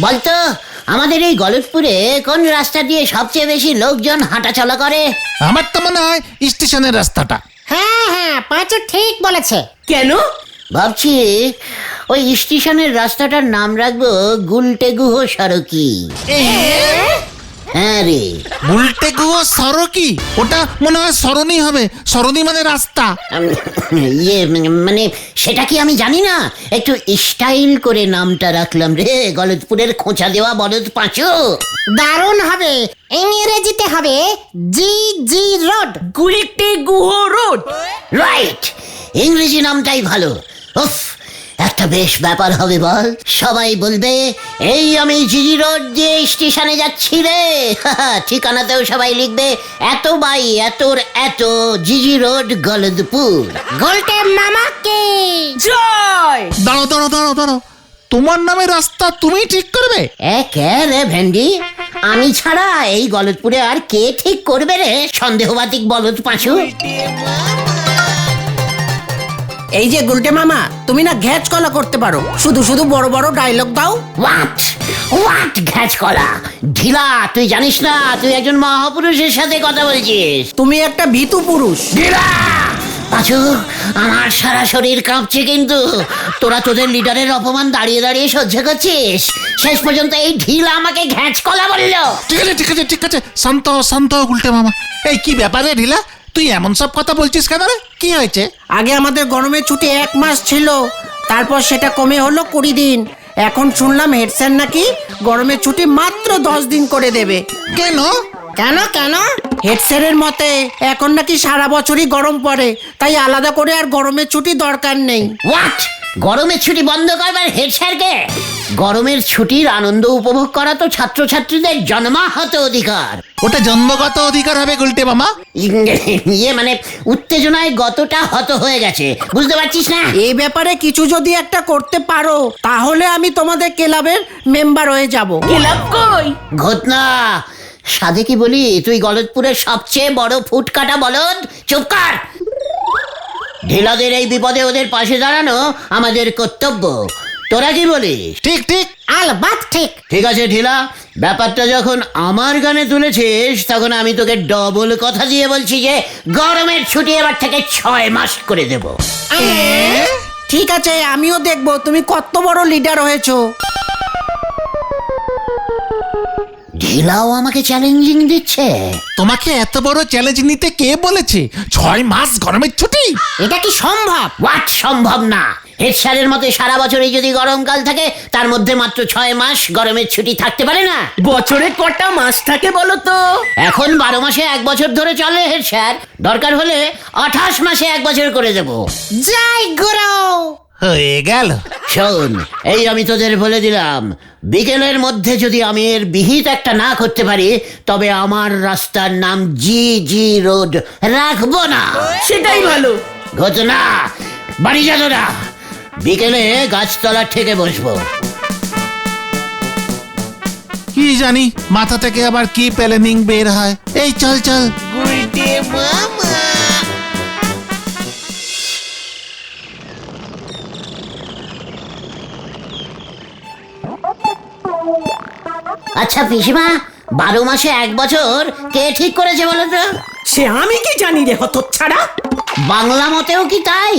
বলতো আমাদের এই গলতপুরে কোন রাস্তা দিয়ে সবচেয়ে বেশি লোকজন হাঁটাচলা করে? আমার তো মনে হয় স্টেশনের রাস্তাটা। হ্যাঁ পাঁচু ঠিক বলেছে। কেন? ভাবছি ওই স্টেশনের রাস্তাটার নাম রাখবো গুলটে গুহ সড়কি। হ্যাঁ রে, উল্টে গুয়ো সরকি, ওটা মনে হয় সরণি হবে। সরণি মানে রাস্তা। মানে সেটা কি আমি জানি না, একটু স্টাইল করে নামটা রাখলাম রে, গলতপুরের খোঁচা দেওয়া বলদ পাঁচু। দারুণ হবে। ইংরেজিতে হবে জি জি road. Gulte Guha road. Right, ইংরেজি নামটাই ভালো। উফ, একটা বেশ ব্যাপার হবে বল। সবাই বলবে এই আমি জিজি রোড দিয়ে স্টেশনে যাচ্ছি রে। ঠিকানাতেও সবাই লিখবে এত বাই এতর এত জিজি রোড গলদপুর। গোলটে মামাকে জয়। দাঁড়ো দাঁড়ো দাঁড়ো দাঁড়ো, তোমার নামে রাস্তা তুমি ঠিক করবে? কে রে ভেন্ডি, আমি ছাড়া এই গলদপুরে আর কে ঠিক করবে রে সন্দেহবাতিক বলদ পাঁচু? এই যে গুলটে মামা, তুমি না ঘ্যাচ কলা করতে পারো, শুধু শুধু বড় বড় ডায়লগ দাও। হোয়াট ঘ্যাচ কলা? ঢিলা, তুই জানিস না তুই একজন মহাপুরুষের সাথে কথা বলছিস। তুমি একটা ভীতু পুরুষ। ঢিলা পাঁচু, আমার সারা শরীর কাঁপছে, কিন্তু তোরা তোদের লিডারের অপমান দাঁড়িয়ে দাঁড়িয়ে সহ্য করছিস। শেষ পর্যন্ত এই ঢিলা আমাকে ঘ্যাচ কলা বললো। ঠিক আছে ঠিক আছে ঠিক আছে, শান্ত শান্ত উল্টে মামা। এই কি ব্যাপারে ঢিলা, তুই এমন সব কথা বলছিস কেন রে? কি হয়েছে? আগে আমাদের গরমের ছুটি 1 মাস ছিল, তারপর সেটা কমে হলো 20 দিন। এখন শুনলাম হেড স্যার নাকি গরমের ছুটি মাত্র 10 দিন করে দেবে। কেন? কেন কেন? হেড স্যারের মতে এখন নাকি সারা বছরই গরম পড়ে, তাই আলাদা করে আর গরমের ছুটি দরকার নেই। হোয়াট? গরমের ছুটি বন্ধ করবার হেড স্যারকে? গরমের ছুটির আনন্দ উপভোগ করা তো ছাত্রছাত্রীদের জন্মাহত অধিকার। ওটা জন্মগত অধিকার হবে গুলটে মামা। মানে উত্তেজনায় গতটা হত হয়ে গেছে, বুঝতে পারছিস না? এই ব্যাপারে কিছু যদি একটা করতে পারো তাহলে আমি তোমাদের ক্লাবের মেম্বার হয়ে যাব। ক্লাব কই? ঘটনা সাধে কি বলি, তুই গলদপুরের সবচেয়ে বড় ফুটকাটা বলদ। চুপ কর। ঢিলাদের এই বিপদে ওদের পাশে দাঁড়ানো আমাদের কর্তব্য। তোরা কি বলিস? ঠিক ঠিক। আলবাত ঠিক। ঠিক আছে ঢিলা, ব্যাপারটা যখন আমার গানে তুলেছিস তখন আমি তোকে ডবল কথা দিয়ে বলছি যে গরমের ছুটি এবার থেকে 6 মাস করে দেব। ঠিক আছে, আমিও দেখবো তুমি কত বড় লিডার হয়েছো। ঢিলাও আমাকে চ্যালেঞ্জিং দিচ্ছে। তোমাকে এত বড় চ্যালেঞ্জ নিতে কে বলেছে? 6 মাস গরমের ছুটি? এটা কি সম্ভব? হোয়াট সম্ভব না? হেড স্যারের মতে সারা বছরই যদি গরমকাল থাকে তার মধ্যে মাত্র 6 মাস গরমের ছুটি থাকতে পারে না। বছরে কটা মাস থাকে বলো তো? এখন 12 মাসে 1 বছর ধরে চলে হেড স্যার, দরকার হলে 28 মাসে 1 বছর করে দেব। জয় গুরু। হয়ে গেল। শোন, এই আমি তোদের বলে দিলাম, বিকেলের মধ্যে যদি আমি এর বিহিত একটা না করতে পারি তবে আমার রাস্তার নাম জি জি রোড রাখবো না। সেটাই ভালো। ঘটনা, বাড়ি যা তোরা, বিকেলে গাছতলা থেকে বসবো। কি জানি মাথা থেকে আবার কি প্ল্যানিং বের হয়। এই চল চল। আচ্ছা পিসিমা, 12 মাসে 1 বছর কে ঠিক করেছে বলো তো? সে আমি কি জানি রে হতচ্ছাড়া। বাংলা মতেও কি তাই?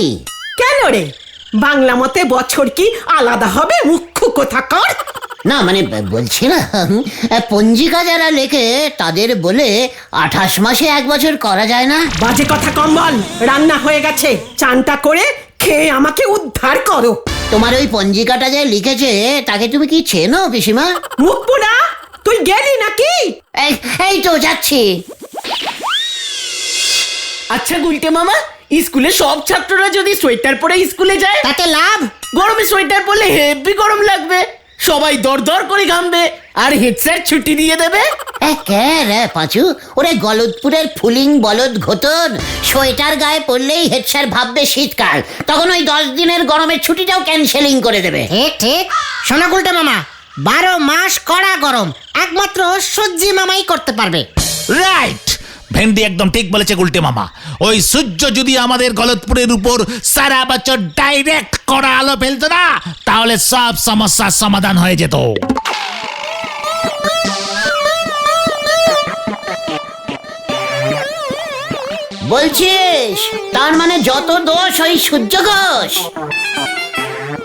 কেন রে, বাংলা মতে বছর কি আলাদা হবে? মুখ্য কোথাকার। না মানে বলছিলাম, পঞ্জিকা যারা লেখে তাদের বলে 28 মাসে 1 বছর করা যায় না। বাজে কথা কম বল। রান্না হয়ে গেছে, চানটা করে খেয়ে আমাকে উদ্ধার করো। তোমার ওই পঞ্জিকাটা যে লিখেছে তাকে তুমি কি চেনো পিসিমা? মুখ পোড়া, তুই গেলি নাকি? এই তো যাচ্ছি। আচ্ছা গুলটে মামা, স্কুলে সব ছাত্ররা যদি সোয়েটার পরে স্কুলে যায় তাতে লাভ? গরমে সোয়েটার পরলে হেভি গরম লাগবে, সবাই দরদর করে ঘামবে, আর হেড স্যার ছুটি দিয়ে দেবে। কে রে পাঁচু? ওরে গলদপুরের ফুলিং বলদ ঘোতন, সোয়েটার গায়ে পড়লেই হেড স্যার ভাববে শীতকাল, তখন ওই 10 দিনের গরমের ছুটিটাও ক্যান্সেলিং করে দেবে। ঠিক ঠিক। শোনো গুলটে মামা, 12 মাস কড়া গরম একমাত্র সূর্যি মামাই করতে পারবে। রাইট, ভেন্ডি একদম ঠিক বলেছে গুলটে মামা। ওই সূর্য যদি আমাদের গলতপুরের উপর সারা বছর ডাইরেক্ট কড়া আলো ফেলতো না, তাহলে সব সমস্যার সমাধান হয়ে যেত। বলছিস তার মানে যত দোষ ওই সূর্য ঘোষ,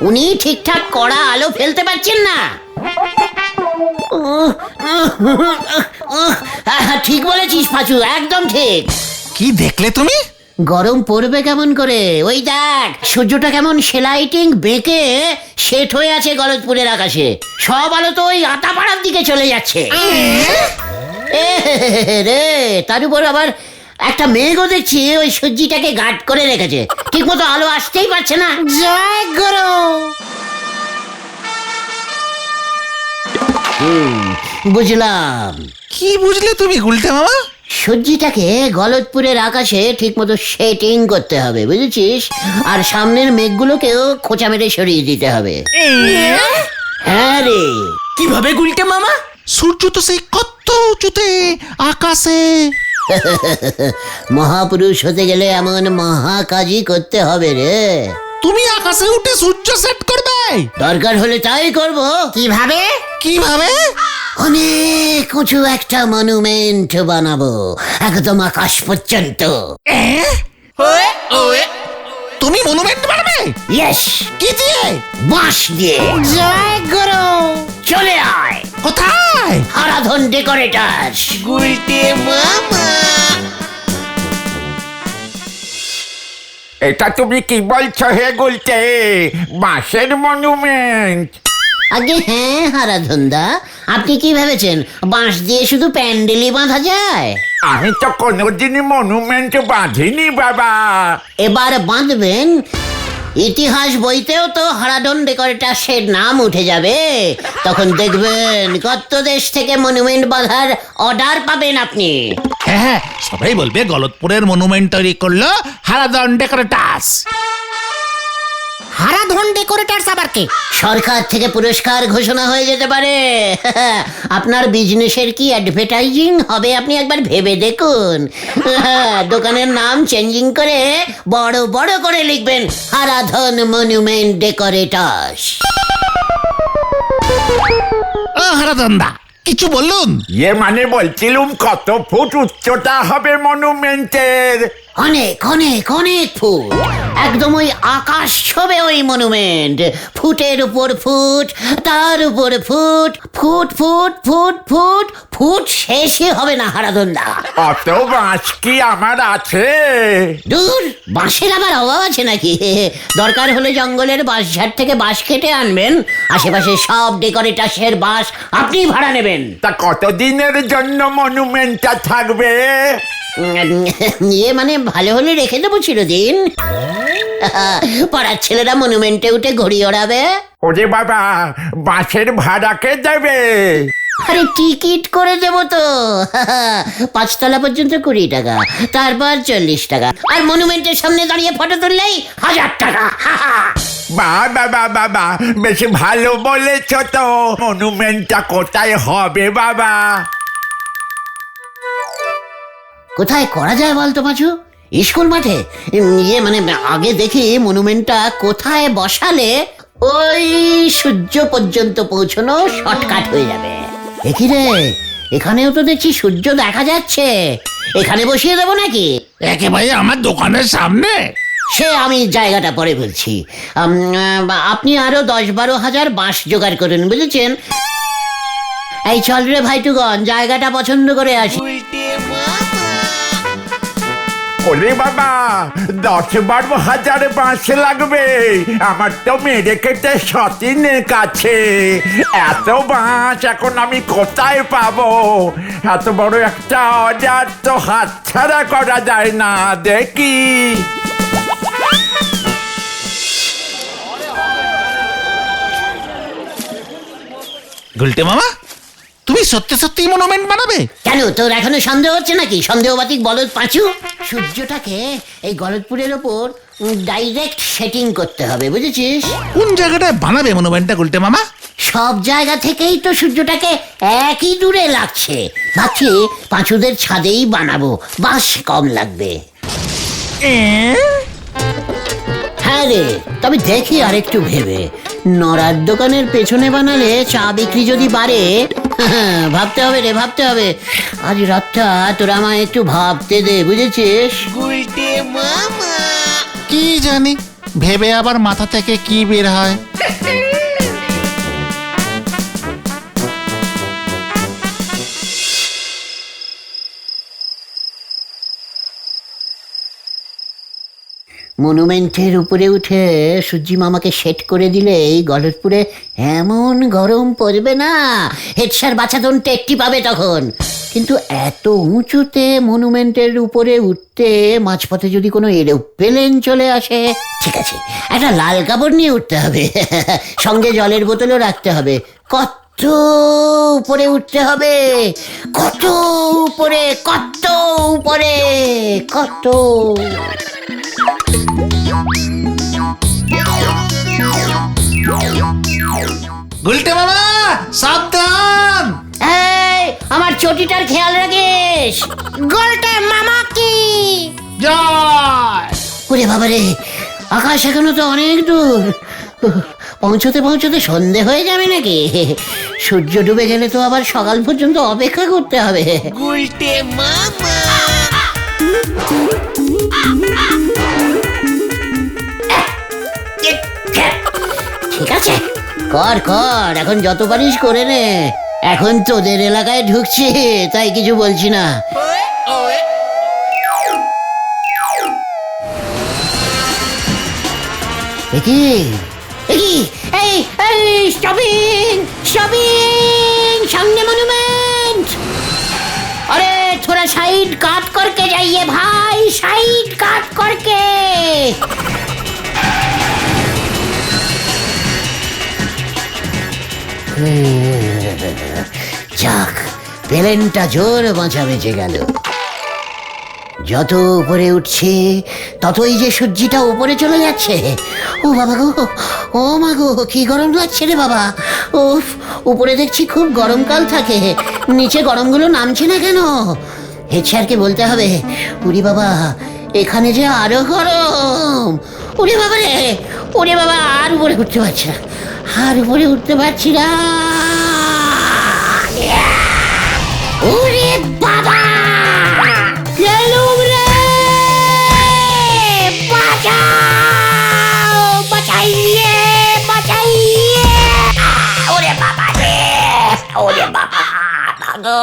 উনি ঠিকঠাক কড়া আলো ফেলতে পারছেন না। ঠিক বলেছিস পাঁচু, একদম ঠিক। কি দেখলে তুমি? গরম পড়বে কেমন করে, ওই দেখ সূর্যটা কেমন সেলাইটিং বেঁকে সেট হয়ে আছে গলতপুরের আকাশে। সব আলো তো ওই আতাপাড়ার দিকে চলে যাচ্ছে। এ রে, তার উপর আবার একটা মেঘও দেখছি ওই সূর্যটাকে গার্ড করে রেখেছে, ঠিক মতো আলো আসতেই পারছে না। জয় গুরু। বুঝলাম। কি বুঝলে তুমি গুলটে মামা? সূর্যটাকে গলতপুরের আকাশে ঠিক মতো সেটিং করতে হবে, বুঝেছিস? আর সামনের মেঘগুলোকেও খোঁচা মেরে সরিয়ে দিতে হবে। হ্যাঁ রে। কিভাবে গুলটে মামা? সূর্য তো সেই কত উঁচুতে আকাশে। মহাপুরুষ হতে গেলে এমন মহাকাজই করতে হবে রে। তুমি আকাশে উঠে সূর্য সেট করবে? দরকার হলে তাই করব। কিভাবে? কিভাবে? অনেক উঁচু একটা মনুমেন্ট বানাবো, একদম আকাশ পর্যন্ত। তুমি মনুমেন্ট বানাবে? ইয়েস। কি দিয়ে? বাঁশ দিয়ে। জয় গুরু। চলে আয়। কোথায়? হারাধন ডেকোরেটার্স। গুলটে মামা। এটা তুমি কি বলছো হে গুলটে? বাঁশের মনুমেন্ট? আগে হ্যাঁ হারাধনদা, আপনি কি ভেবেছেন বাঁশ দিয়ে শুধু প্যান্ডেলই বাঁধা যায়? আমি তো কোনোদিনই মনুমেন্ট বাঁধিনি বাবা। এবার বাঁধবেন। ইতিহাস বইতেও তো হারাধন ডেকোরেটার্সের নাম উঠে যাবে। তখন দেখবেন কত দেশ থেকে মনুমেন্ট বাঁধার অর্ডার পাবেন আপনি। হ্যাঁ, সবাই বলবে গলতপুরের মনুমেন্ট তৈরি করলো হারাধন ডেকোরেটার্স। হারাধন ডেকোরেটার্স আবার কে? সরকার থেকে পুরস্কার ঘোষণা হয়ে যেতে পারে। আপনার বিজনেসের কি অ্যাডভার্টাইজিং হবে আপনি একবার ভেবে দেখুন। দোকানের নাম চেঞ্জিং করে বড় বড় করে লিখবেন হারাধন মনুমেন্ট ডেকোরেটার্স। ও হারাধন দা, কিছু বলুন? ইয়ে মানে বলছিলুম কত ফুট উচ্চতা হবে মনুমেন্টের? অনেক অনেক অনেক ফুট, একদম ওই আকাশ ছবে ওই মনুমেন্ট। ফুটের উপর ফুট, তার উপর foot, foot foot foot foot foot শেষই হবে না হারাধনদা। অত বাঁশ কি আমার আছে? দূর, বাঁশের আবার অভাব আছে নাকি? দরকার হলে জঙ্গলের বাঁশঝাড় থেকে বাঁশ কেটে আনবেন। আশেপাশে সব ডেকোরেটার্সের বাঁশ আপনি ভাড়া নেবেন। তা কতদিনের জন্য মনুমেন্টটা থাকবে? ইয়ে মানে ভালো হলে রেখে দেবো চিরদিন। পাড়ার ছেলেরা মনুমেন্টে উঠে ঘড়ি ওড়াবে। ওরে বাবা, বাঁশের ভাড়া কে দেবে? আরে টিকিট করে দেবো তো। 5 তলা পর্যন্ত 20 টাকা, তারপর 40 টাকা, আর মনুমেন্টের সামনে দাঁড়িয়ে ফটো তুললেই 1000 টাকা। বাবা বাবা, বেশ ভালো বলেছ তো। মনুমেন্টটা কোথায় হবে বাবা? কোথায় করা যায় বলতো পাঁচু? স্কুল মাঠে? ইয়ে মানে আগে দেখি মনুমেন্টটা কোথায় বসালে ওই সূর্য পর্যন্ত পৌঁছানো শর্টকাট হয়ে যাবে। দেখি রে, এখানেও তো দেখছি সূর্য দেখা যাচ্ছে। এখানে বসিয়ে দেবো নাকি? একেবারে আমার দোকানের সামনে? সে আমি জায়গাটা পরে বলছি। আপনি আরো 10-12 হাজার বাঁশ জোগাড় করুন, বুঝেছেন? এই চল রে ভাইটুগন, জায়গাটা পছন্দ করে আসি। ওরে বাবা, 10-12 হাজার বাঁশ লাগবে। আমার তো মেরে কেটে সতীনের কাছে। এত বাঁশ এখন আমি কোথায় পাবো? এত বড় একটা অর্ডার তো হাতছাড়া করা যায় না। দেখি গুলটে মামা, তুমি সত্যি সত্যি মনুমেন্ট বানাবে? কেন, তোর এখনো সন্দেহ হচ্ছে নাকি? সন্দেহবাতিক বলদ পাঁচু। সূর্যটাকে এই গলতপুরের ওপর ডাইরেক্ট সেটিং করতে হবে, বুঝেছিস? কোন জায়গাটায় বানাবে মনুমেন্টটা গুলটে মামা? সব জায়গা থেকেই তো সূর্যটাকে একই দূরে লাগছে। ভাবছি পাঁচুদের ছাদেই বানাবো, বাস কম লাগবে। হ্যাঁ রে, তবে দেখি আরেকটু ভেবে। নড়ার দোকানের পেছনে বানালে চা বিক্রি যদি বাড়ে ভাবতে হবে রে, ভাবতে হবে। আজ রাতটা তোরা আমায় একটু ভাবতে দে, বুঝেছিস? গুলটে মামা কি জানি ভেবে আবার মাথা থেকে কি বের হয়। মনুমেন্টের উপরে উঠে সূর্যি মামাকে সেট করে দিলেই গলতপুরে এমন গরম পড়বে না, হেড স্যার বাছাধন টেট্টি পাবে তখন। কিন্তু এত উঁচুতে মনুমেন্টের উপরে উঠতে মাঝপথে যদি কোনো এরোপ্লেন চলে আসে, ঠিক আছে একটা লাল কাপড় নিয়ে উঠতে হবে, সঙ্গে জলের বোতলও রাখতে হবে। কত উপরে উঠতে হবে, কত উপরে, কত উপরে, কত। গুলটে মামা সাবধান! এই আমার চটিটার খেয়াল রাখিস। গুলটে মামা কি? জয়! ওরে বাবারে, আকাশ এখনো তো অনেক দূর। পৌঁছতে পৌঁছতে সন্ধে হয়ে যাবে নাকি? সূর্য ডুবে গেলে তো আবার সকাল পর্যন্ত অপেক্ষা করতে হবে। গুলটে মামা ঠিক আছে, কর কর, এখন যত পারিস করে নে। এখন তোদের এলাকায় ঢুকছি, তাই কিছু বলছি না। একি একি, এই এই স্টপিং স্টপিং, সামনে মনুমেন্ট। अरे थोड़ा साइड काट करके जाइए भाई, साइड काट करके। যাক, প্লেনটা জোর বাঁচা বেঁচে গেল। যত উপরে উঠছি ততই যে সূর্যটা উপরে চলে যাচ্ছে। ও বাবা গো, ও মা গো, কি গরম লাগছে রে বাবা। উফ, উপরে দেখছি খুব গরমকাল থাকে, নিচে গরমগুলো নামছে না কেন? হেড স্যারকে বলতে হবে। উরি বাবা, এখানে যে আরো গরম। ওরে বাবা রে, ওরে বাবা, আর উপরে উঠতে পারছি না, আর উপরে উঠতে পারছি না। ওরে বাবা, গেলুম রে, বাঁচাও, বাঁচাইয়ে, বাঁচাইয়ে। ওরে বাবা রে, ওরে বাবা, গো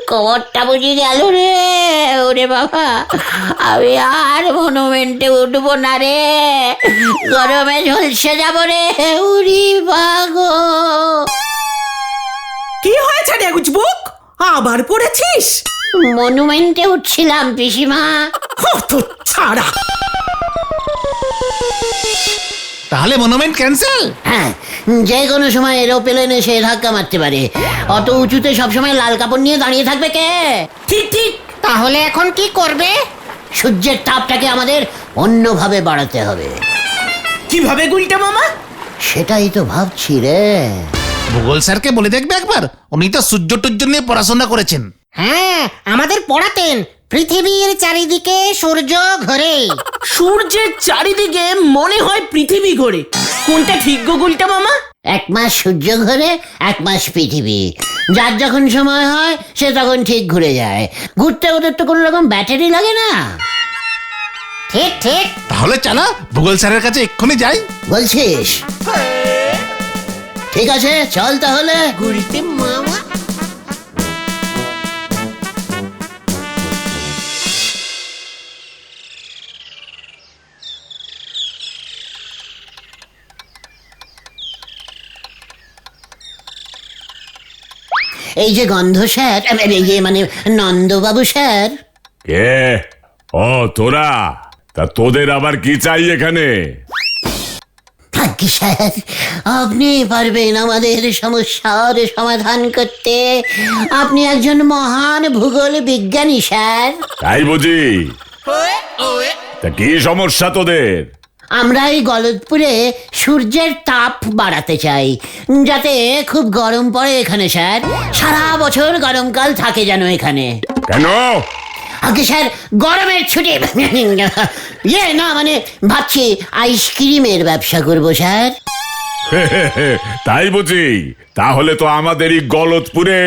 কোমরটা বুঝি গেল রে। ওরে বাবা, আমি আর মনুমেন্টে উঠবো না রে, গরমে ঝলসে যাব রে। উরি বাগো, কি হয়েছে রে গুজবুক? আবার পড়েছিস? মনুমেন্টে উঠছিলাম পিসিমা। কত ছাড়া! তাহলে মনুমেন্ট ক্যান্সেল? হ্যাঁ, যে কোনো সময় এরোপ্লেন এসে ধাক্কা মারতে পারে। অত উঁচুতে সবসময় লাল কাপড় নিয়ে দাঁড়িয়ে থাকবে কে? ঠিক ঠিক। তাহলে এখন কি করবে? সূর্যের তাপটাকে আমাদের অন্যভাবে বাড়াতে হবে। কিভাবে গুলটে মামা? সেটাই তো ভাবছি রে। ভূগোল স্যারকে বলে দেখবে একবার, উনি তো সূর্য টুর্য নিয়ে পড়াশোনা করেছেন। হ্যাঁ, আমাদের পড়াতেন পৃথিবীর চারিদিকে সূর্য ঘোরে। সূর্যের চারিদিকে মনে হয় পৃথিবী ঘোরে। কোনটা ঠিক গো গুলটে মামা? এক মাস সূর্য ঘোরে, এক মাস পৃথিবী। যার যখন সময় হয় সে তখন ঠিক ঘুরে যায়। ঘুরতে ওদের তো কোনো রকম ব্যাটারি লাগে না। ঠিক ঠিক। তাহলে চালা ভূগোল স্যারের কাছে এক্ষুনি যাই। বলছিস? ঠিক আছে, চল তাহলে। গুলটে মামা এই যে গন্ধ স্যার, এই যে মানে নন্দবাবু স্যার। কে? ও তোরা, তা তোদের আবার কি চাই এখানে? থাকি স্যার, আপনি পারবেন আমাদের সমস্যার সমাধান করতে। আপনি একজন মহান ভূগোল বিজ্ঞানী স্যার। তাই বুঝি? তা কি সমস্যা তোদের? আমরা এই গলতপুরে সূর্যের তাপ বাড়াতে চাই, যাতে খুব গরম পড়ে এখানে স্যার। সারা বছর গরমকাল থাকে যেন এখানে। কেন? আগে স্যার, গরমের ছুটি ইয়ে না, মানে ভাবছি আইসক্রিমের ব্যবসা করবো স্যার। তাই বুঝি? তাহলে তো আমাদের এই গলতপুরে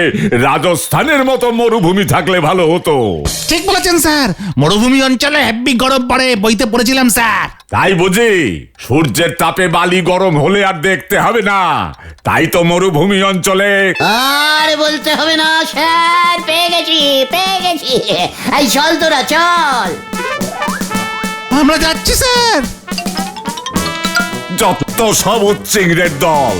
রাজস্থানের মতো মরুভূমি থাকলে ভালো হতো। ঠিক বলেছেন স্যার, মরুভূমি অঞ্চলে হেব্বি গরম পড়ে, বইতে পড়েছিলাম স্যার। তাই বুঝি? সূর্যের তাপে বালি গরম হলে আর দেখতে হবে না। তাই তো মরুভূমি অঞ্চলে আর বলতে হবে না স্যার, পেয়ে গেছি। এই চল তোরা চল। আমরা যাচ্ছি স্যার। যত সব উচ্চিংড়ের দল।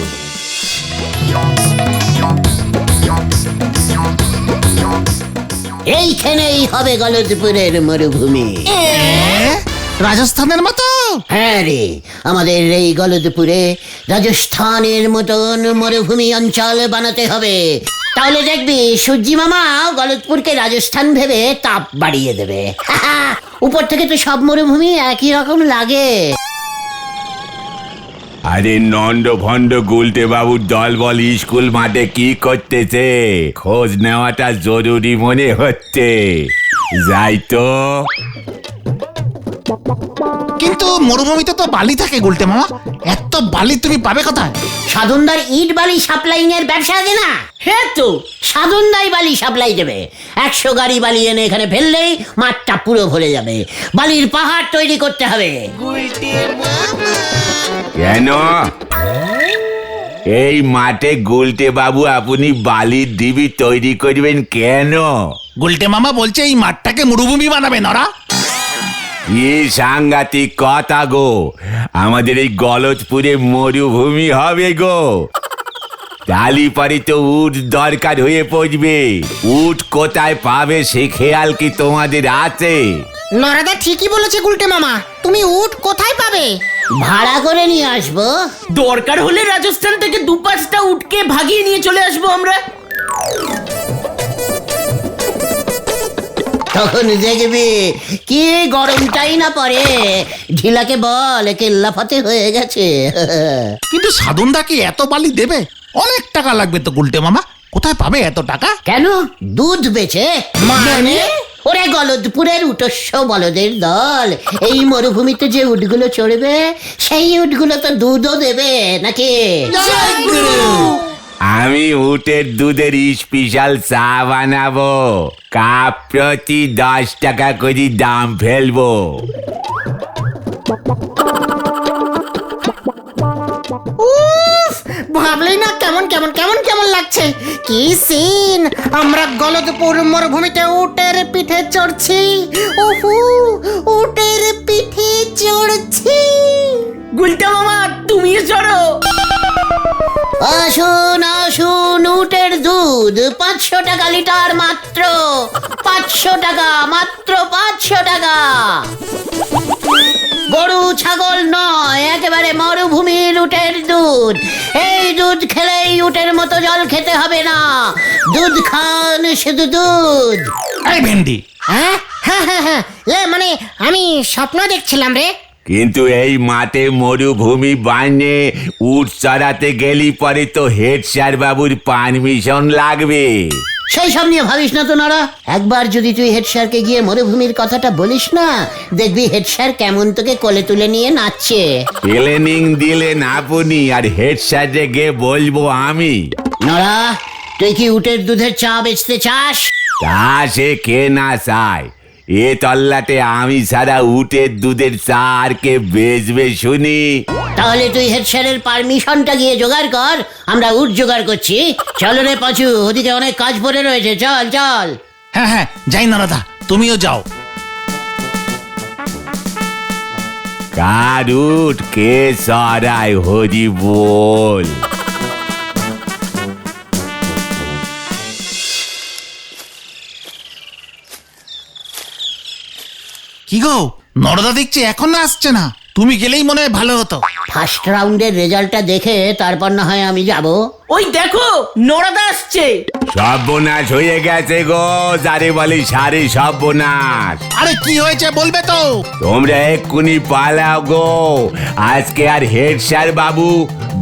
এইখানেই হবে গলদপুরের মরুভূমি। রাজস্থানের মতো? হ্যাঁ রে, আমাদের এই গলদপুরে রাজস্থানের মতন মরুভূমি অঞ্চল বানাতে হবে। তাহলে দেখবি সূর্যি মামা গলদপুরকে রাজস্থান ভেবে তাপ বাড়িয়ে দেবে। উপর থেকে তো সব মরুভূমি একই রকম লাগে। আরে নন্দ ভন্ড গুলটে বাবুর দল বল স্কুল মাঠে কি করতেছে? খোঁজ নেওয়াটা জরুরি মনে হচ্ছে। যাই তো। কিন্তু মরুভূমিতে তো বালি থাকে গুলটে মামা, এত বালি তুমি পাবে কোথায়? সাধনদার ইট বালি সাপ্লাইং এর ব্যবসা আছে না? হ্যাঁ তো, সাধনদাই বালি সাপ্লাই দেবে। 100 গাড়ি বালি এনে এখানে ফেললেই মাঠটা পুরো ভরে যাবে। বালির পাহাড় তৈরি করতে হবে। কেন? এই মাঠে গুলটে বাবু আপনি বালির ডিবি তৈরি করবেন কেন? গুলটে মামা বলছে এই মাঠটাকে মরুভূমি বানাবে নরা। কি সাংঘাতিক কথা গো! আমাদের এই গলতপুরে মরুভূমি হবে গো। ডালি পারি তো উট দরকার হয়ে পড়বে। উট কোথায় পাবে সে খেয়াল কি তোমাদের আছে? নরাদা ঠিকই বলেছে গুলটে মামা, তুমি উট কোথায় পাবে? ভাড়া করে নিয়ে আসবো। দরকার হলে রাজস্থান থেকে 2-5টা উটকে ভাগিয়ে নিয়ে চলে আসবো আমরা। তখন দেখবি কি গরমটাই না পড়ে। ঢিলাকে বল কেল্লাফাতে হয়ে গেছে। কিন্তু সাধনদা কি এত বালি দেবে? অনেক টাকা লাগবে তো গুলটে মামা, কোথায় পাবে এত টাকা? কেন? দুধ বেচে। মানে ওরে গলদপুরের উটস্য বলদের দল, এই মরুভূমিতে যে উটগুলো চড়বে সেই উটগুলো তো দুধও দেবে নাকি? আমি উটের দুধের স্পেশাল চা বানাবো। কাপ প্রতি 10 টাকা করে দাম ফেলবো। ভাবলেই না কেমন কেমন কেমন কেমন লাগছে। কি সিন! আমরা গলদপুর মরুভূমিতে উটের পিঠে চড়ছি। ওহু, উটের পিঠে চড়ছি। গুলটা মামা তুমিও চড়ো। আসুন আসুন, উটের দুধ 500 টাকা লিটার মাত্র। 500 টাকা মাত্র, 500 টাকা। গরু ছাগল নয়, একেবারে মরুভূমির উটের দুধ। এই দুধ খেলেই উটের মতো জল খেতে হবে না। দুধ খান, শুধু দুধ। এই ভেন্ডি, হ্যাঁ হ্যাঁ হ্যাঁ হ্যাঁ, মানে আমি স্বপ্ন দেখছিলাম রে। কিন্তু এই মাঠে মরুভূমি বানিয়ে উট চড়াতে গেলি পরে তো হেড স্যার বাবুর পারমিশন লাগবে। সেই সব নিয়ে ভাবিস না তো নরা। একবার যদি তুই হেড স্যারকে গিয়ে মরুভূমির কথাটা বলিস না, দেখবি হেড স্যার কেমন তোকে কোলে তুলে নিয়ে নাচছে। প্লেনিং দিলেন আপনি আর হেড স্যারে গিয়ে বলবো আমি। নরা, তুই কি উটের দুধের চা বেচতে চাস? তা সে কে না চায়? এ তল্লাটে আমি সারা উটের দুধের চা আর কে বেচবে শুনি? তাহলে তুই হেড স্যারের পারমিশনটা গিয়ে জোগাড় কর, আমরা উট জোগাড় করছি। চল রে পাঁচু, ওদিকে অনেক কাজ পড়ে রয়েছে, চল চল। হ্যাঁ হ্যাঁ যাই নরাদা, তুমিও যাও। কার উট কে সরায় হরি বল। কি গো, নরদা দেখছি এখন আসছে না। তুমি গেলেই মনে হয় ভালো হতো। ফার্স্ট রাউন্ডের রেজাল্টটা দেখে তারপর না হয় আমি যাব। ওই দেখো নরাদা আসছে। সর্বনাশ হয়ে গেছে গো, যারে বলি সারে সর্বনাশ। আরে কি হয়েছে বলবে তো? তোমরা এক্ষুনি পালাও গো। আজকে আর হেড স্যার বাবু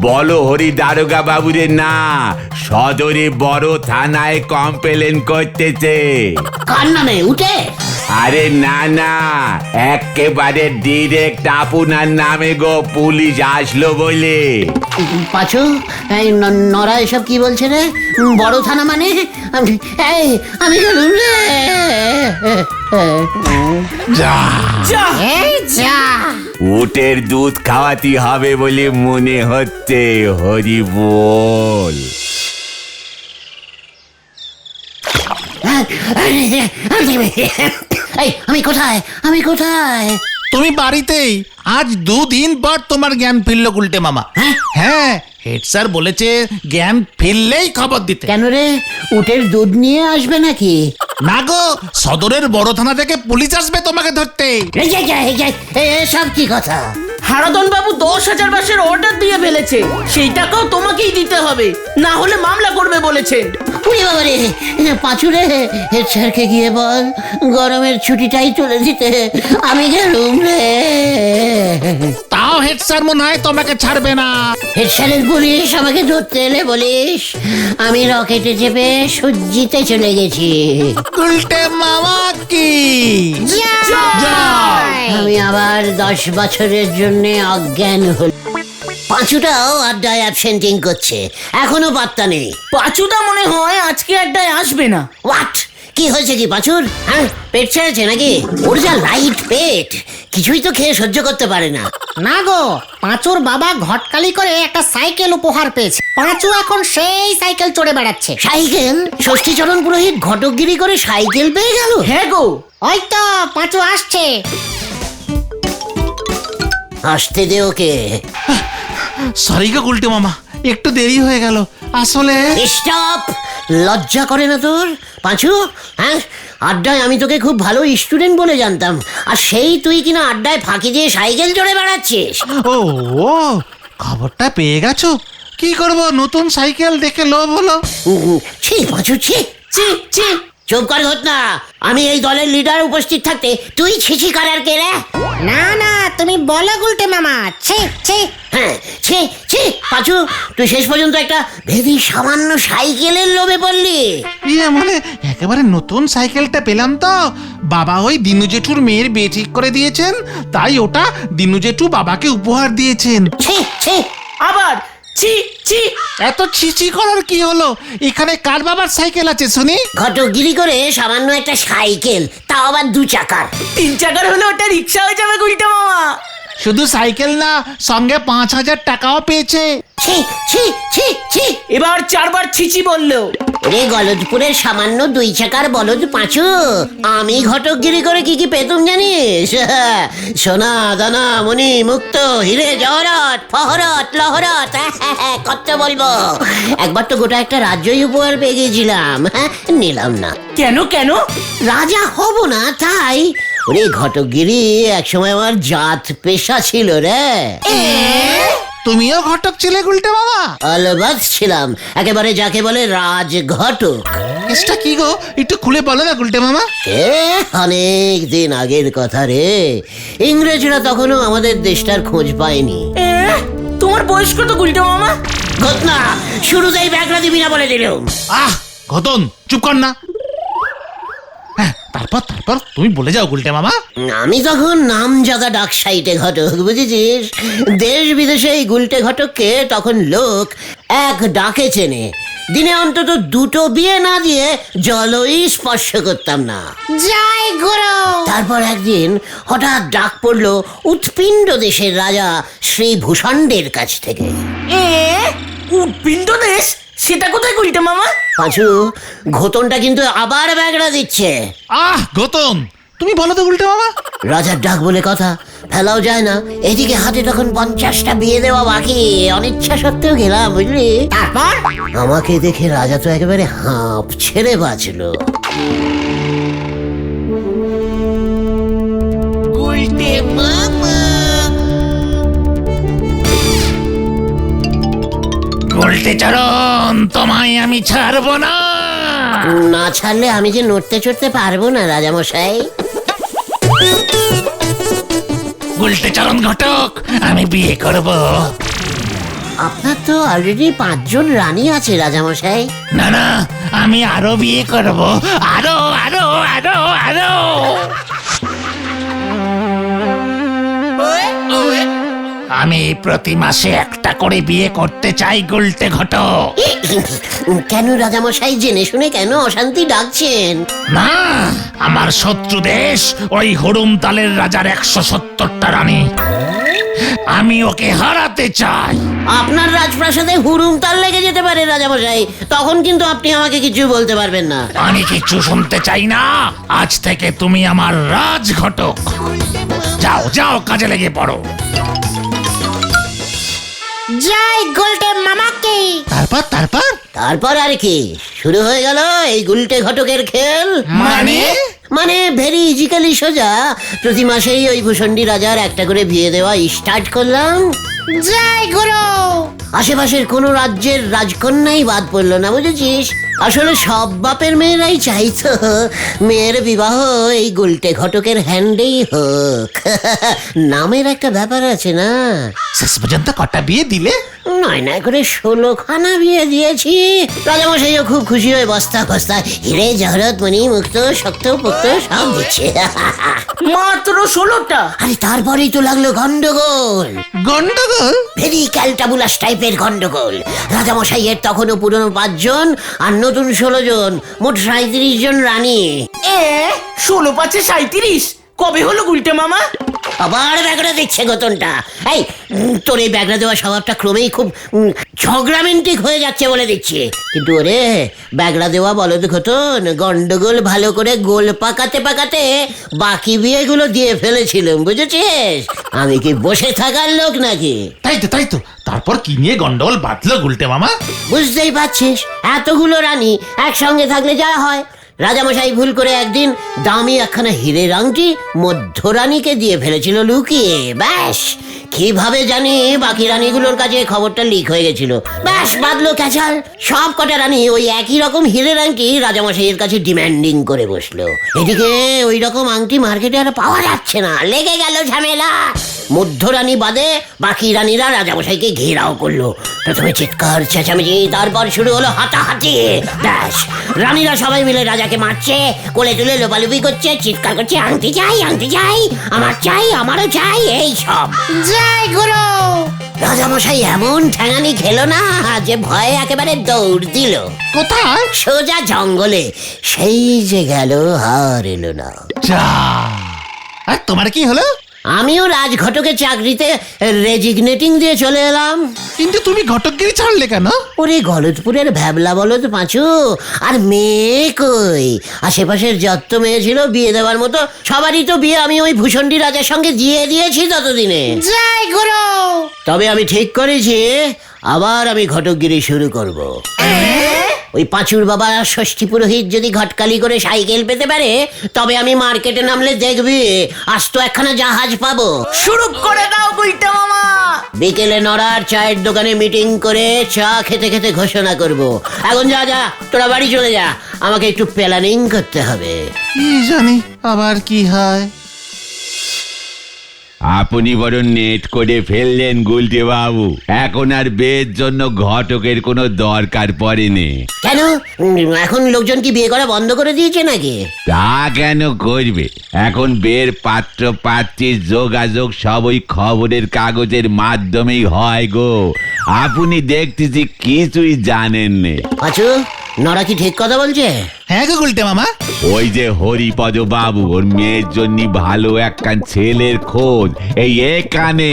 বলো হরি দারোগা বাবুরে না, সদরে বড় থানায় কমপ্লেন করতেছে। কার নামে? উঠে? আরে না না, একেবারে ডিরেক্ট আপনার নামে গো, পুলিশ আসলো বলে। পাঁচু, এই নরা এসব কি বলছে রে? বড় থানা মানে? আমি গেলুম রে। যা যা এই যা উটের দুধ খাওয়াতে হবে বলে মনে হচ্ছে, হরি বল। এই আমি কোথায়? আমি কোথায়? তুমি বাড়িতেই। আজ 2 দিন পর তোমার জ্ঞান ফিরলো গুলটে মামা। হ্যাঁ, হেড স্যার বলেছে জ্ঞান ফিরলেই খবর দিতে। কেন রে, উটের দুধ নিয়ে আসবে নাকি? না গো, সদরের বড় থানা থেকে পুলিশ আসবে তোমাকে ধরতে। এসব কি কথা? হারাধন বাবু 10,000 মাসের অর্ডার দিয়ে ফেলেছে, সেই টাকাও তোমাকেই দিতে হবে, না হলে মামলা করবে বলেছেন। উনি বাবা রে, পাঁচু রে, হেড স্যারকে গিয়ে বল গরমের ছুটিটাই তুলে দিতে। আমি গেলুম রে। তাও হেড স্যার মনে হয় তোমাকে ছাড়বে না। হেড স্যারের পুলিশ আমাকে ধরতে এলে বলিস? আমি রকেটে চেপে সূর্যিতে চলে গেছি। গুলটে মামা কি আমি আবার 10 বছরের জন্য অজ্ঞান হল। পাঁচুটাও আড্ডায় অ্যাবসেন্টিং করছে, এখনো বার্তা নেই। পাঁচুদা মনে হয় আজকে আড্ডায় আসবে না। হোয়াট? কি হয়েছে কি পাঁচুর? হ্যাঁ, পেট ছেড়েছে নাকি? ওর যা লাইট পেট, কিছুই তো খেয়ে সহ্য করতে পারে না। না গো, পাঁচুর বাবা ঘটকালি করে একটা সাইকেল উপহার পেয়েছে। পাঁচু এখন সেই সাইকেল চড়ে বেড়াচ্ছে। সাইকেল? ষষ্ঠীচরণ পুরোহিত ঘটকগিরি করে সাইকেল পেয়ে গেল? হ্যাঁ গো, ওই তো পাঁচু আসছে। আসতে দে ওকে। সরি গো গুলটে মামা, একটু দেরি হয়ে গেল। আসলে স্টপ! লজ্জা করে না তোর পাঁচু? হ্যাঁ, আড্ডায় আমি তোকে খুব ভালো স্টুডেন্ট বলে জানতাম, আর সেই তুই কিনা আড্ডায় ফাঁকি দিয়ে সাইকেল চড়ে বেড়াচ্ছিস। ও খবরটা পেয়ে গেছো? কি করব, নতুন সাইকেল দেখে লোভ হলো। ছি পাঁচু, ছি। চি চি চুপ কর ঘটনা। আমি এই দলের লিডার উপস্থিত থাকতে তুই ছিছি করার কে রে? না না, তুমি বলো গুলটে মামা। ছি ছি। হ্যাঁ, ছি ছি। পাঁচু, তুই শেষ পর্যন্ত একটা ভেরি সামান্য সাইকেলের লোভে পড়লি। ইয়ে মানে একেবারে নতুন সাইকেলটা পেলাম তো, বাবা ওই দিনু জেঠুর মেয়ের বিয়ে ঠিক করে দিয়েছেন, তাই ওটা দিনু জেঠু বাবাকে উপহার দিয়েছেন। ছি ছি। আবার চি চি। এত ছিচি করার কি হলো? এখানে কার বাবার সাইকেল আছে শুনি? ঘটকগিরি করে সামান্য একটা সাইকেল, তাও আবার 2 চাকার। 3 চাকার হলে ওটা রিক্সা হয়ে যাবে গুলটা মামা। শুধু সাইকেল না, সঙ্গে 5,000 টাকাও পেয়েছে। ছি ছি ছি ছি। এবার 4 বার ছিচি বললো। রে গলদপুরের সামান্য 2 চাকার বলদ পাঁচু, আমি ঘটকগিরি করে কি কি পেতুম জানিস? সোনা দানা মণি মুক্ত হিরে জহরত ফহরত লহরত, কত বলবো। একবার তো গোটা একটা রাজ্যই উপহার পেয়ে গেছিলাম, নিলাম না। কেন কেন? রাজা হব না তাই। ওরে ঘটকগিরি একসময় আমার জাত পেশা ছিল রে। তুমিও ঘটক ছিলে গুলটে মামা? অলবাদ ছিলাম, একেবারে যাকে বলে রাজঘটক। কেসটা কি গো, একটু খুলে বলো না গুলটে মামা। অনেক দিন আগের কথা রে। ইংরেজরা তখনও আমাদের দেশটার খোঁজ পায়নি। তোমার বয়স কত গুলটা মামা? ঘটনা শুরুতেই ব্যাগরা দিবি না বলে দিলাম। ঘটন চুপ কর না। হ্যাঁ, তারপর তারপর তুমি বলে যাও গুলটে মামা। আমি তখন নামজাদা ডাক সাইটে ঘটক, বুঝেছিস? দেশ বিদেশে এই গুলটে ঘটককে তখন লোক এক ডাকে চেনে। দিনে অন্তত 2টো বিয়ে না দিয়ে জলই স্পর্শ করতাম না। জয় গুরু। তারপর একদিন হঠাৎ ডাক পড়লো উৎপিণ্ড দেশের রাজা শ্রী ভূষণ্ডের কাছ থেকে। উৎপিণ্ড দেশ? সেটা কোথায় গুলটা মামা? পাঁচু, ঘোতনটা কিন্তু আবার ব্যাগড়া দিচ্ছে। গৌতম তুমি বলো তো গুলটে মামা। রাজার ডাক বলে কথা, ফেলাও যায় না। এদিকে হাতে তখন 50টা বিয়ে দেওয়া বাকি, অনিচ্ছা সত্ত্বেও গেলাম, বুঝলি? তারপর আমাকে দেখে রাজা তো একেবারে হাঁপ ছেড়ে বাঁচলো। গুলটে চরণ, তোমায় আমি ছাড়বো না। না ছাড়লে আমি যে নড়তে চড়তে পারবো না রাজামশাই। গুলটে চরণ ঘটক, আমি বিয়ে করব। আপনার তো অলরেডি 5 জন রানী আছে রাজামশাই। না না, আমি আরো বিয়ে করব, আরো আরো আরো আরো। আমি প্রতি মাসে একটা করে বিয়ে করতে চাই গুলটে ঘটক। কেন রাজামশাই, জেনে শুনে কেন অশান্তি ডাকছেন? না, আমার শত্রু দেশ ওই হুড়ুমতালের রাজার 170টা রানী, আমি ওকে হারাতে চাই। আপনার রাজপ্রাসাদে হুড়ুমতাল লেগে যেতে পারে রাজামশাই, তখন কিন্তু আপনি আমাকে কিছু বলতে পারবেন না। আমি কিছু শুনতে চাই না, আজ থেকে তুমি আমার রাজ ঘটক। যাও যাও, কাজে লেগে পড়ো। জয় গোলটে মামাকে। তারপর আর কি শুরু হয়ে গেল এই গুলটে ঘটকের খেল। মানে ভেরি ইজিক্যালি সোজা প্রতি মাসেই ওই ভূষণ্ডী রাজার একটা করে বিয়ে দেওয়া স্টার্ট করলাম। জয় গুরু। আশেপাশের কোনো রাজ্যের রাজকন্যাই বাদ পড়লো না, বুঝেছিস? আসলে সব বাপের মেয়েরাই চাইতো মেয়ের বিবাহ এই গুলটে ঘটকের হ্যান্ডেই হোক। নামের একটা ব্যাপার আছে না। শেষ পর্যন্ত কটা বিয়ে দিলে? 9 করে 16খানা বিয়ে দিয়েছি। রাজামশাইও খুব খুশি হয়ে বস্তা বস্তা হিরে জহরত মণি মুক্ত শক্ত পুক্ত সব দিচ্ছে। মাত্র 16টা? আরে তারপরেই তো লাগলো গন্ডগোল। গন্ডগোল? ভেরি ক্যালটাবুলাস টাইপের গন্ডগোল। রাজামশাইয়ের তখনও পুরনো 5 জন আর নতুন 16 জন, মোট 37 জন রানী। 16 5 37? কবে হলো গুলটে মামা? আবার ব্যাগড়া দিচ্ছে গতনটা। এই তোর এই ব্যাগড়া দেওয়া স্বভাবটা ক্রমেই খুব ঝগড়ামেন্টিক হয়ে যাচ্ছে বলে দিচ্ছি। কিন্তু ওরে ব্যাগড়া দেওয়া বলদ ঘটন, গন্ডগোল ভালো করে গোল পাকাতে পাকাতে বাকি বিয়েগুলো দিয়ে ফেলেছিলাম, বুঝেছিস? আমি কি বসে থাকার লোক নাকি? তাই তো, তারপর কি নিয়ে গন্ডগোল বাঁধলো গুলটে মামা? বুঝতেই পারছিস, এতগুলো রানী একসঙ্গে থাকলে যা হয়। রাজামশাই ভুল করে একদিন দামি একখানা হীরের আংটি মধ্যরানীকে দিয়ে ফেলেছিল লুকিয়ে। ব্যাস কিভাবে জানি বাকি রানীগুলোর কাছে খবরটা লিক হয়ে গেছিল। ব্যাস বাদলো ক্যাচাল। সব কটা রানী ওই একই রকম হীরের আংটি রাজামশাইয়ের কাছে ডিমান্ডিং করে বসলো। এদিকে ওই রকম আংটি মার্কেটে আর পাওয়া যাচ্ছে না। লেগে গেল ঝামেলা। মধ্যরানী বাদে বাকি রানীরা রাজামশাইকে ঘেরাও করলো। প্রথমে চিৎকার চেঁচামেচি, তারপর শুরু হলো হাতাহাতি। ব্যাস রানীরা সবাই মিলে রাজাকে মারছে, কোলে তুলে লোপালুপি করছে, চিৎকার করছে, আংটি চাই, আংটি চাই, আমার চাই, আমারও চাই, এই সব। জয় গুরু। রাজামশাই এমন ঠ্যাঙানি খেলো না যে ভয়ে একেবারে দৌড় দিল। কোথায়? সোজা জঙ্গলে। সেই যে গেল আর এলো না। যা, আর তোমার কি হলো? আমিও রাজঘটকের চাকরিতে রেজিগনেটিং দিয়ে চলে এলাম। কিন্তু তুমি ঘটকগিরি ছাড়লে কেন? ওরে গলতপুরের ভ্যাবলা বলদ পাঁচু, আর মেয়ে কই? আশেপাশের যত মেয়ে ছিল বিয়ে দেওয়ার মতো সবারই তো বিয়ে আমি ওই ভূষণ্ডী রাজার সঙ্গে দিয়ে দিয়েছি ততদিনে। জয় গুরু। তবে আমি ঠিক করেছি আবার আমি ঘটকগিরি শুরু করব। ওই পাঁচুর বাবা ষষ্ঠী পুরোহিত যদি ঘটকালি করে সাইকেল পেতে পারে তবে আমি মার্কেটে নামলে দেখবি আজ তো একখানা জাহাজ পাবো। শুরু করে দাও গুলটে মামা। বিকেলে নড়ার চায়ের দোকানে মিটিং করে চা খেতে খেতে ঘোষণা করব। এখন যা যা, তোরা বাড়ি চলে যা, আমাকে একটু প্ল্যানিং করতে হবে। কি জানি আবার কি হয়। আপনি বড় নেট করে ফেললেন গুলটে বাবু। এখন আর বিয়ের জন্য ঘটকের কোনো দরকার পড়েনি। কেন এখন লোকজন কি বিয়ে করা বন্ধ করে দিয়েছে নাকি? তা কেন করবে? এখন বিয়ের পাত্র পাত্রীর যোগাযোগ সব ওই খবরের কাগজের মাধ্যমেই হয় গো। আপনি দেখতেছি কিছুই জানেন নে। পাঁচু, নড়া কি ঠিক কথা বলছে? হ্যাঁ গো গুলটে মামা। ওই যে হরিপদ বাবু ওর মেয়ের জন্য ভালো একখান ছেলের খোঁজ এই এখানে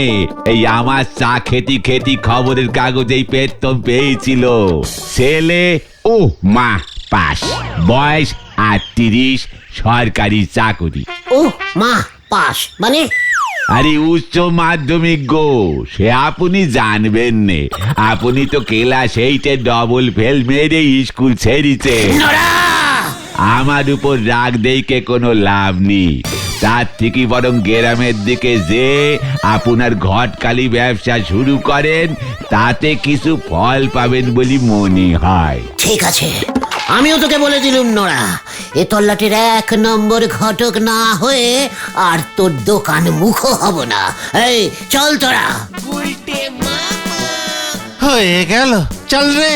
এই আমার চা খেতি খেতি খবরের কাগজেই পেতম পেয়েছিল। ছেলে ও মা পাস, বয়স 38, সরকারি চাকরি। ও মা পাস মানে? আরে উচ্চ মাধ্যমিক গো, সে আপনি জানবেন নে। আপনি তো ক্লাস 8-এ ডবল ফেল মেরে স্কুল ছেড়েছে। আমার উপর রাগ দেইকে কোনো লাভ নেই। তার থেকে বরং গ্রামের দিকে যে আপনার ঘটকালি ব্যবসা শুরু করেন, তাতে কিছু ফল পাবেন বলে মনে হয়। ঠিক আছে, আমিও তোকে বলে দিলুম নোরা, এ তল্লাটের 1 নম্বর ঘটক না হয়ে আর তোর দোকান মুখো হব না। এই চল তোরা। হয়ে গেল, চল রে।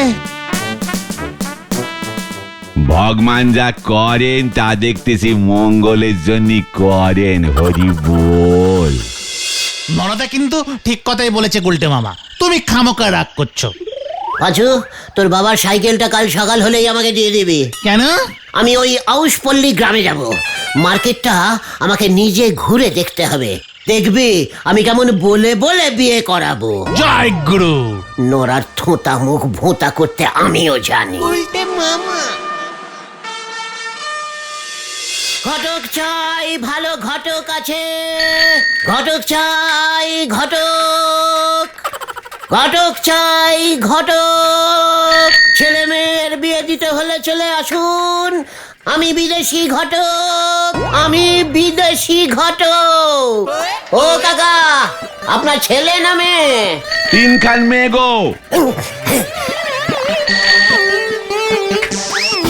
ভগবান যা করেন তা দেখতেছি মঙ্গলের জন্য করেন, হরি বল। ননদা কিন্তু ঠিক কথাই বলেছে গুলটে মামা, তুমি খামোকা রাগ করছো। পাঁচু, তোর বাবার সাইকেলটা কাল সকাল হলেই আমাকে দিয়ে দিবি। কেন? আমি ওই আউশপল্লী গ্রামে যাব। মার্কেটটা আমাকে নিজে ঘুরে দেখতে হবে। দেখবি আমি কেমন বলে বলে বিয়ে করাবো। জয় গুরু। নোরার থোঁতা মুখ ভোঁতা করতে আমিও জানি। ঘটক চাই, ভালো ঘটক আছে। ঘটক চাই, ঘটক। ঘটক চাই, ঘটক। ছেলে মেয়ের বিয়ে দিতে হলে চলে আসুন। আমি বিদেশি ঘটক, আমি বিদেশি ঘটক। ও কাকা, আপনার ছেলে না মেয়ে? তিনখান মেয়ে গো।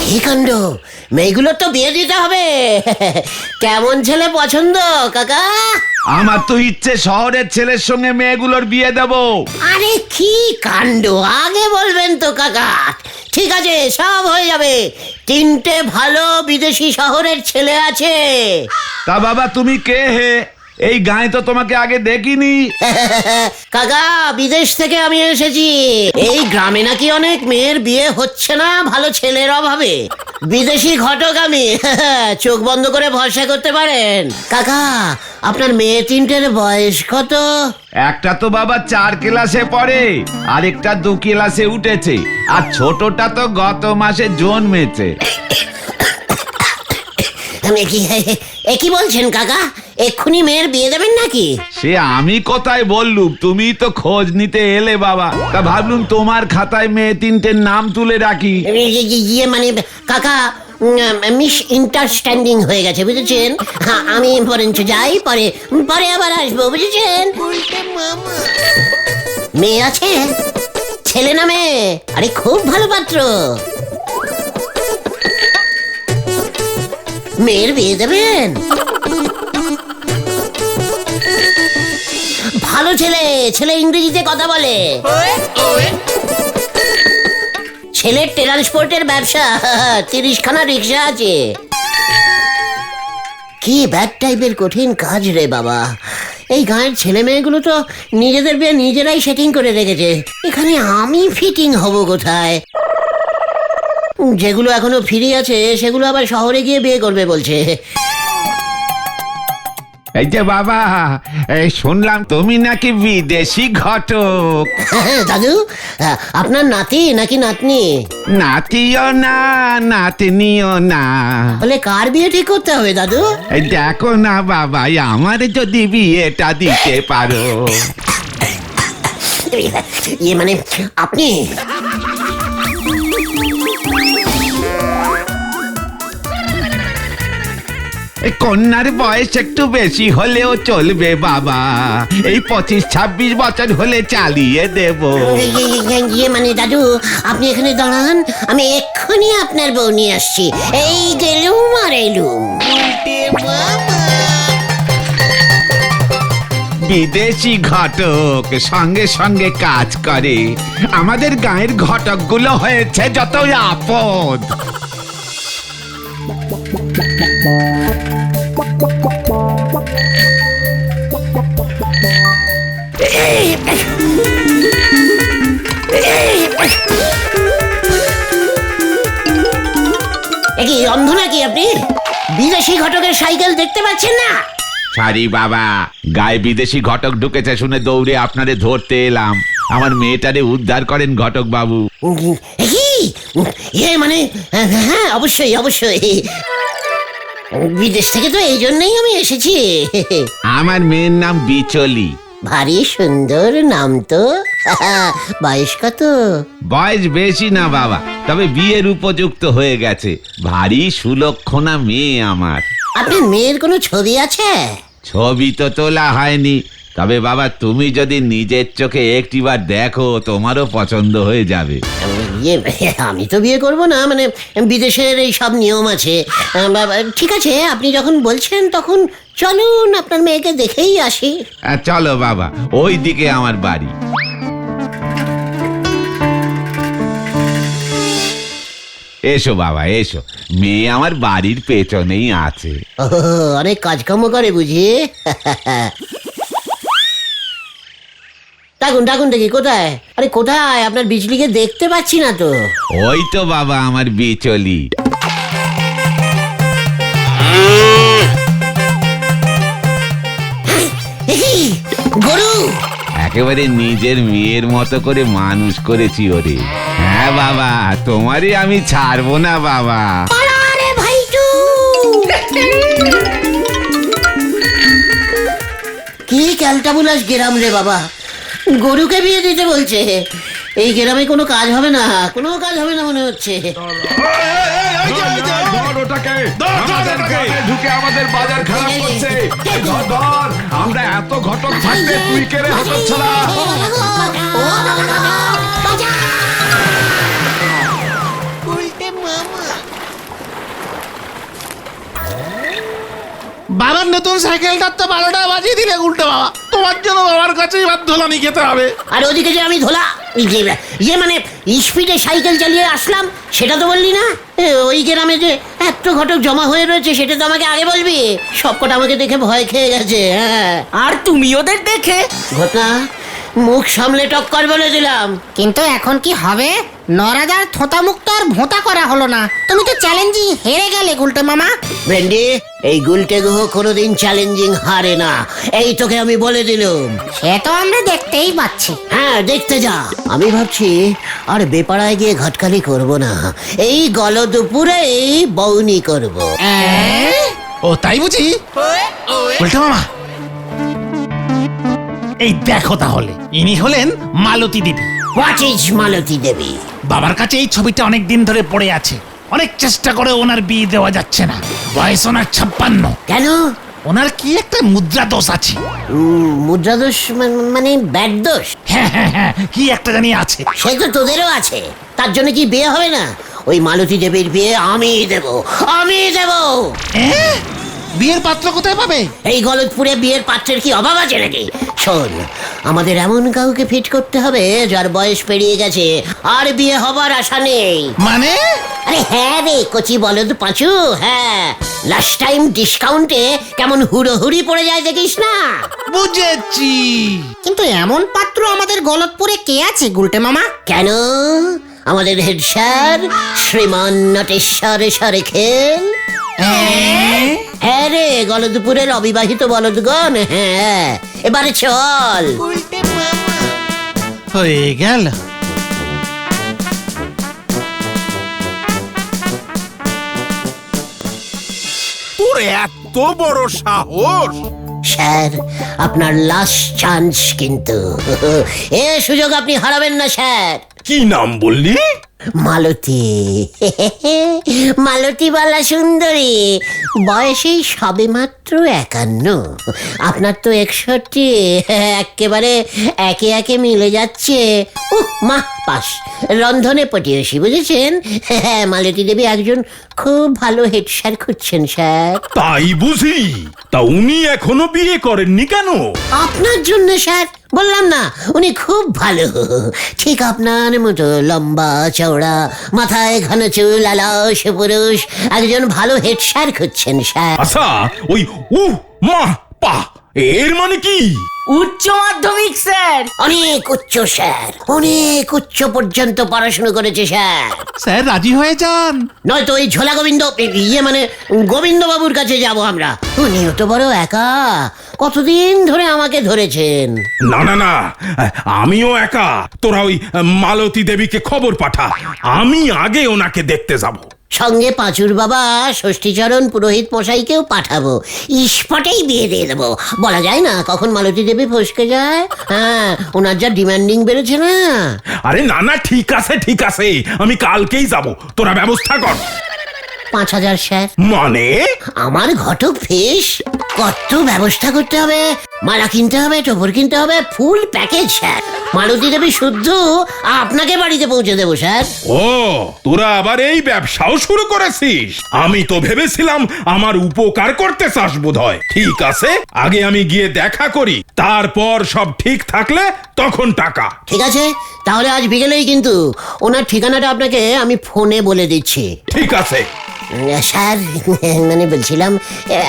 কি কাণ্ড, মেয়েগুলো তো বিয়ে দিতে হবে। কেমন ছেলে পছন্দ কাকা? আমার তো ইচ্ছে শহরের ছেলের সঙ্গে মেয়েগুলোর বিয়ে দেব। আরে কি কাণ্ড, আগে বলবেন তো কাকা। ঠিক আছে, সব হয়ে যাবে। 3টে ভালো বিদেশি শহরের ছেলে আছে। তা বাবা তুমি কে হে? এই গায়ে তো তোমাকে আগে দেখিনি। কাকা, বিদেশ থেকে আমি এসেছি। এই গ্রামে নাকি অনেক মেয়ের বিয়ে হচ্ছে না ভালো ছেলের অভাবে। বিদেশি ঘটক আমি। চোখ বন্ধ করে ভরসা করতে পারেন। কাকা, আপনার মেয়ে 3টের বয়স কত? একটা তো বাবা 4 ক্লাসে পড়ে, আরেকটা 2 ক্লাসে উঠেছে, আর ছোটটা তো গত মাসে জন্মেছে। কি বলছেন কাকা? এক্ষুনি মেয়ের বিয়ে দেবেন নাকি? সে আমি কোথায় বললুম, তুমি তো খোঁজ নিতে এলে বাবা, তা ভাবলুম তোমার খাতায় মেয়ে 3টের নাম তুলে রাখি। ইয়ে মানে কাকা, মিস ইন্টারস্ট্যান্ডিং হয়ে গেছে বুঝেছেন। হ্যাঁ, আমি বরঞ্চ যাই, পরে পরে আবার আসবো বুঝেছেন। মেয়ে আছে? ছেলে না মেয়ে? আরে খুব ভালো পাত্র। মেয়ের বিয়ে দেবেন? ভালো ছেলে, ছেলে ইংরেজিতে কথা বলে। ছেলের ট্রান্সপোর্টের ব্যবসা, 30খানা রিক্সা আছে। কি ব্যাড টাইপের কঠিন কাজ রে বাবা। এই গাঁয়ের ছেলে মেয়েগুলো তো নিজেদের বিয়ে নিজেরাই সেটিং করে রেখেছে। এখানে আমি ফিটিং হব কোথায়? যেগুলো এখনো ফ্রি আছে সেগুলো আবার শহরে গিয়ে বিয়ে করবে বলছে। এই যে বাবা, এই শুনলাম তুমি নাকি বিদেশি ঘটক। দাদু, আপনার নাতি নাকি নাতনি? নাতিও না নাতনিও না। বলে কার বিয়ে ঠিক করতে হবে দাদু? এই দেখো না বাবা, আমার যদি বিয়েটা দিতে পারো। ইয়ে মানে আপনি? এই কন্যার বয়স একটু বেশি হলেও চলবে বাবা, এই 25-26 বছর হলে চালিয়ে দেব। ইয়ে মানে দাদু, আপনি এখানে দাঁড়ান, আমি এক্ষুনি আপনার বউ নিয়ে আসছি। এই গেলুম আর এলুম। বিদেশি ঘটক সঙ্গে সঙ্গে কাজ করে। আমাদের গায়ের ঘটকগুলো হয়েছে যত আপদ। কি অন্ধ নাকি আপনি? বিদেশি ঘটকের সাইকেল দেখতে পাচ্ছেন না? সারি বাবা, গায়ে বিদেশি ঘটক ঢুকেছে শুনে দৌড়ে আপনারে ধরতে এলাম। আমার মেয়েটারে উদ্ধার করেন ঘটক বাবু। কি ইয়ে মানে? হ্যাঁ, অবশ্যই অবশ্যই। বিদেশ থেকে তো এই জন্যই আমি এসেছি। আমার মেয়ের নাম বিচলি। ভারী সুন্দর নাম তো। বয়স কত? বয়স বেশি না বাবা, তবে বিয়ের উপযুক্ত হয়ে গেছে। ভারী সুলক্ষণা মেয়ে আমার। আপনার মেয়ের কোনো ছবি আছে? ছবি তো তোলা হয়নি, তবে বাবা তুমি যদি নিজের চোখে একটিবার দেখো তোমারও পছন্দ হয়ে যাবে। ইয়ে আমি তো বিয়ে করব না, মানে বিদেশের এই সব নিয়ম আছে। ঠিক আছে, আপনি যখন বলছেন তখন চলুন আপনার মেয়েকে দেখেই আসি। চলো বাবা, ওই দিকে আমার বাড়ি। এসো বাবা এসো, মেয়ে আমার বাড়ির পেছনেই আছে। ও, অনেক কাজকর্ম করে বুঝি। ডাকুন ডাকুন দেখি কোথায়? আরে কোথায় আপনার বিজলিকে দেখতে পাচ্ছি না তো। ওই তো বাবা আমার বিচলি। গরু একেবারে নিজের মেয়ের মতো করে মানুষ করেছি ওরে। হ্যাঁ বাবা, তোমারই আমি ছাড়বো না বাবা। আরে ভাইটু, কি ক্যালটাবুলাস গ্রাম রে বাবা, গরুকে বিয়ে দিতে বলছে। এই গ্রামে কোনো কাজ হবে না, কোনো কাজ হবে না মনে হচ্ছে। ঢুকে আমাদের বাজার খারাপ করছে। ধর, আমরা এত ঘটক থাকতে তুই কেড়ে হাতত ছাড়া। বাবার নতুন সাইকেলটার তো 12টা বাজিয়ে দিলে উল্টো বাবা। তোমার জন্য বাবার কাছে এবার ধোলানি খেতে হবে। আর ওদিকে যে আমি ধোলা ইয়ে মানে স্পিডে সাইকেল চালিয়ে আসলাম, সেটা তো বললি না। ওই গ্রামে যে এত ঘটক জমা হয়ে রয়েছে সেটা তো আমাকে আগে বলবি। সবকটা আমাকে দেখে ভয় খেয়ে গেছে। হ্যাঁ, আর তুমি ওদের দেখে ঘটনা মুখ সামলে টক্কর বলে দিলাম। কিন্তু এখন কি হবে? নরাজার থোতা মুক্ত আর ভোঁতা করা হলো না। তুমি তো চ্যালেঞ্জিং হেরে গেলে গুলটে মামা। ভেন্ডি, এই গুলটে গুহ কোনোদিন চ্যালেঞ্জিং হারে না, এই তোকে আমি বলে দিলুম। সে তো আমরা দেখতেই পাচ্ছি। হ্যাঁ, দেখতে যা। আমি ভাবছি আর বেপাড়ায় গিয়ে ঘটকালি করব না, এই গল দুপুরে বউনি করব। ও তাই বুঝি? উল্টো মামা, এই দেখো তাহলে, ইনি হলেন মালতী দেবী। হোয়াট ইজ মালতী দেবী? বাবার কাছে এই ছবিটা অনেক দিন ধরে পড়ে আছে। অনেক চেষ্টা করে ওনার বিয়ে দেওয়া যাচ্ছে না। বয়স ওনার 56। কেন? ওনার কি একটা মুদ্রা দোষ আছে। মুদ্রা দোষ মানে ব্যাড দোষ? হ্যাঁ হ্যাঁ হ্যাঁ, কি একটা জানি আছে। সে তো তোদেরও আছে, তার জন্য কি বিয়ে হবে না? ওই মালতী দেবীর বিয়ে আমি দেব, আমি দেব। বিয়ের পাত্র কোথায় পাবে? এই গলতপুরে বিয়ের পাত্রের কি অভাব আছে নাকি? শোন, আমাদের এমন কাউকে ফিট করতে হবে যার বয়স পেরিয়ে গেছে, আর বিয়ে হবার আশা নেই। মানে? আরে হ্যাঁ রে কচি বলদ পাঁচু, হ্যাঁ, লাস্ট টাইম ডিসকাউন্টে কেমন হুড়োহুড়ি পড়ে যায় দেখিস না। বুঝেছি। কিন্তু এমন পাত্র আমাদের গলতপুরে কে আছে গুলটে মামা? কেন? আমাদের হেড স্যার শ্রীমান নটেশ্বর সরেখেল। হ্যাঁ রে, গলদপুরের অবিবাহিত বলদগণ, হ্যাঁ, এবারে চল। হয়ে গেল। তোর এত বড় সাহস! স্যার, আপনার লাস্ট চান্স কিন্তু। এ সুযোগ আপনি হারাবেন না স্যার। কি নাম বললি? মালতী, মালতী বালা সুন্দরী, বয়সেই সবে মাত্র 51। আপনার তো 61। একেবারে একে একে মিলে যাচ্ছে। মা পাস, রন্ধনে পটিয়েছি, বুঝেছেন? মালতী দেবী একজন খুব ভালো হেড স্যার খুঁজছেন স্যার। তাই বুঝি? তা উনি এখনো বিয়ে করেননি কেন? আপনার জন্য স্যার, বললাম না উনি খুব ভালো, ঠিক আপনার মতো লম্বা চওড়া, মাথায় ঘন চুল, আলস পুরুষ, একজন ভালো হেড স্যার খুঁজছেন স্যার। আচ্ছা, ওই মা পা এর মানে কি? উচ্চ মাধ্যমিক স্যার। অনেক উচ্চ স্যার, অনেক উচ্চ পর্যন্ত পড়াশোনা করেছে স্যার। স্যার রাজি হয়ে যান, নয়তো ওই ঝোলা গোবিন্দ, ইয়ে মানে গোবিন্দ বাবুর কাছে যাব আমরা। উনিও তো বড় একা, কতদিন ধরে আমাকে ধরেছেন। না না না, আমিও একা। তোরা ওই মালতী দেবীকে খবর পাঠা, আমি আগে ওনাকে দেখতে যাব। সঙ্গে পাঁচুর বাবা ষষ্ঠীচরণ পুরোহিত মশাইকেও পাঠাবো, স্পটেই বিয়ে দিয়ে দেবো। বলা যায় না কখন মালতী দেবী ফসকে যায়। হ্যাঁ, ওনার যা ডিমান্ডিং বেড়েছে না। আরে না না, ঠিক আছে ঠিক আছে, আমি কালকেই যাব। তোরা ব্যবস্থা কর। 5000 স্যার। মানে? আমার ঘটক ফিস কত ব্যবস্থা করতে হবে, মালা কিনতে হবে, টোপর কিনতে হবে, ফুল প্যাকেজ স্যার। মালতী দেবী শুদ্ধ আপনাকে বাড়িতে পৌঁছে দেবো স্যার। ও তোরা আবার এই ব্যবসাও শুরু করেছিস? আমি তো ভেবেছিলাম আমার উপকার করতে চাস বোধহয়। ঠিক আছে, আগে আমি গিয়ে দেখা করি, তারপর সব ঠিক থাকলে তখন টাকা। ঠিক আছে, তাহলে আজ বিকেলেই কিন্তু ওনার ঠিকানাটা আপনাকে আমি ফোনে বলে দিচ্ছি। ঠিক আছে। স্যার মানে বলছিলাম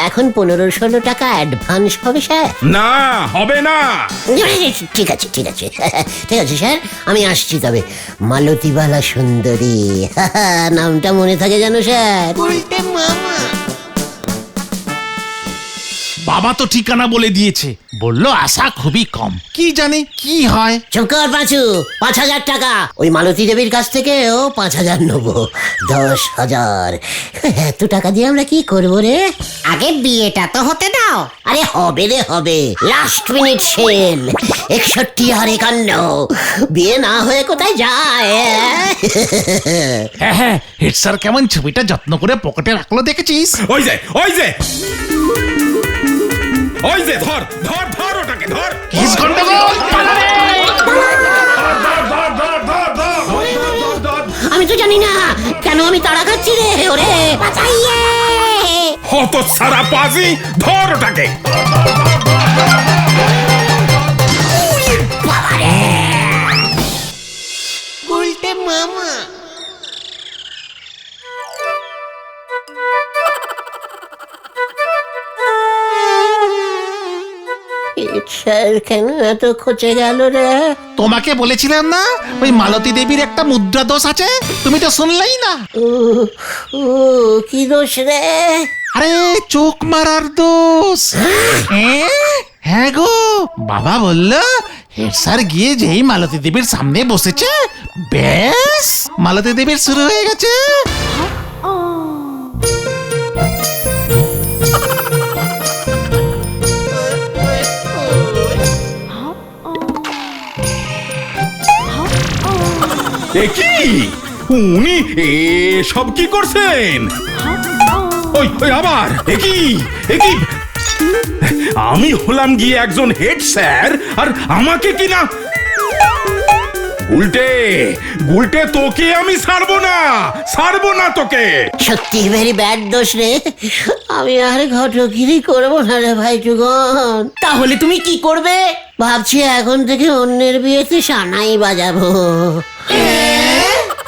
এখন 1500 টাকা অ্যাডভান্স হবে স্যার? না, হবে না। ঠিক আছে ঠিক আছে ঠিক আছে স্যার, আমি আসছি তবে। মালতীবালা সুন্দরী নামটা মনে থাকে জানো স্যার? বাবা তো ঠিকানা বলে দিয়েছে, বললো আশা খুবই কম, কি জানি কি হয়। চুপ কর পাঁচু, 5000 টাকা। ওই মালতী দেবীর কাছ থেকেও 5000 নেবো, 10,000। এত টাকা দিয়ে আমরা কি করবো রে? আগে বিয়েটা তো হতে দাও। আরে হবে রে হবে, লাস্ট মিনিট সেল, 61 আর 51। বিয়ে না হয়ে কোথায় যায়? হ্যাঁ হ্যাঁ, হেড স্যার কেমন ছবিটা যত্ন করে পকেটে রাখলো দেখেছিস? ওই যে ওই যে ওই যে, ধর ধর ধর ওটাকে ধর। কিস গন্ডগোল, পালা রে! আমি তো জানি না কেন আমি তাড়া খাচ্ছি রে। ওরে বাঁচাইয়ে! হত সারা পাজি, ধর ওটাকে। স্যার কেন এত খোঁচে গেল রে? তোমাকে বলেছিলাম না ওই মালতী দেবীর একটা মুদ্রা দোষ আছে, তুমি তো শুনলেই না। ও ও কি দোষ রে? আরে চোখ মারার দোষ। হ্যাঁ গো, বাবা বললো হেড স্যার গিয়ে যেই মালতী দেবীর সামনে বসেছে, ব্যাস মালতী দেবীর শুরু হয়ে গেছে। কি উনি এসব কি করছেন? ওই ওই আবার একই একই, আমি হলাম গিয়ে একজন হেড স্যার, আর আমাকে কি না? উল্টে উল্টে তোকে আমি ছাড়বো না তোকে। সত্যি ভেরি ব্যাড দোষ রে। আমি আর ঘটগিরি করবো না রে ভাই যুগন। তাহলে তুমি কি করবে? ভাবছি এখন থেকে অন্যের বিয়েতে সানাই বাজাবো।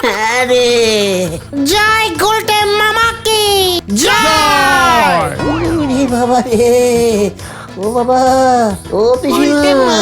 হ্যাঁ রে। জয় গোলটে মামাকে জয়। ওরে বাবা রে, ও বাবা, ও পিসিমা।